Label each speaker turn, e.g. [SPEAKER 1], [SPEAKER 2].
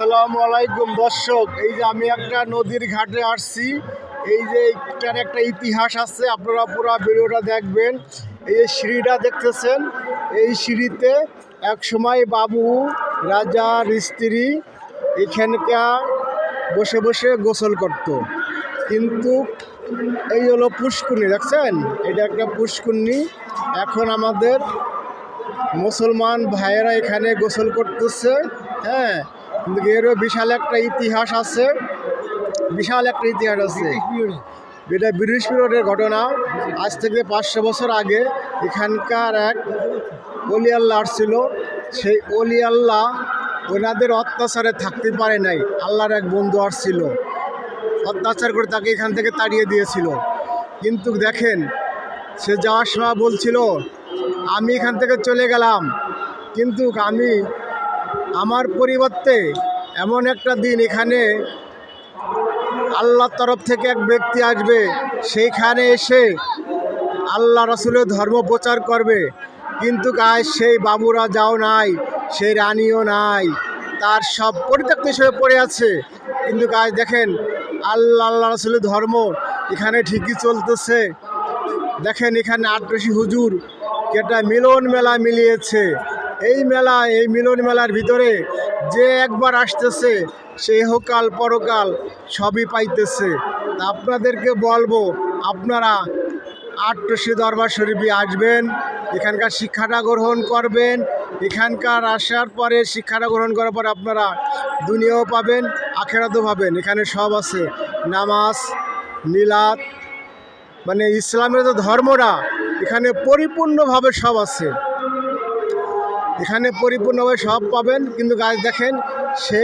[SPEAKER 1] আসসালামু আলাইকুম দর্শক, এই যে আমি একটা নদীর ঘাটে আসছি। এই যে এটার একটা ইতিহাস আছে, আপনারা পুরো ভিডিওটা দেখবেন। এই যে সিঁড়িটা দেখতেছেন, এই সিঁড়িতে এক সময় বাবু রাজার স্ত্রী এখানকার বসে বসে গোসল করত। কিন্তু এই হলো পুষ্কুনি, দেখছেন, এটা একটা পুষ্কুনি। এখন আমাদের মুসলমান ভাইয়েরা এখানে গোসল করতেছে। হ্যাঁ, কিন্তু এরও বিশাল একটা ইতিহাস আছে, এটা ব্রিটিশ পিরিয়ডের ঘটনা। আজ থেকে 500 বছর আগে এখানকার এক অলি আল্লাহ আসছিল। সেই অলি আল্লাহ ওনাদের অত্যাচারে থাকতে পারে নাই। আল্লাহর এক বন্ধু আসছিল, অত্যাচার করে তাকে এখান থেকে তাড়িয়ে দিয়েছিল। কিন্তু দেখেন, সে যাওয়ার সময় বলছিল, আমি এখান থেকে চলে গেলাম, কিন্তু আমি আমার পরিবর্তে এমন একটা দিন এখানে আল্লাহর তরফ থেকে এক ব্যক্তি আসবে, সেইখানে এসে আল্লাহ রাসূলের ধর্ম প্রচার করবে। কিন্তু আজ সেই বাবুরা যাও নাই, সেই রানীও নাই, তার সব পরিত্যক্ত হিসেবে পড়ে আছে। কিন্তু আজ দেখেন, আল্লাহ রাসূলের ধর্ম এখানে ঠিকই চলতেছে। দেখেন, এখানে আটরশি হুজুর একটা মিলন মেলা মিলিয়েছে। এই মিলন মেলার ভিতরে যে একবার আসতেছে সে ইহকাল পরকাল সবই পাইতেছে। তা আপনাদেরকে বলবো, আপনারা আটরশি দরবার শরীফে আসবেন, এখানকার শিক্ষাটা গ্রহণ করবেন। এখানকার আসার পরে শিক্ষাটা গ্রহণ করার পর আপনারা দুনিয়াও পাবেন, আখেরাতও পাবেন। এখানে সব আছে, নামাজ, মিলাদ, মানে ইসলামের যে ধর্মটা এখানে পরিপূর্ণভাবে সব আছে, এখানে পরিপূর্ণভাবে সব পাবেন। কিন্তু গাছ দেখেন, সে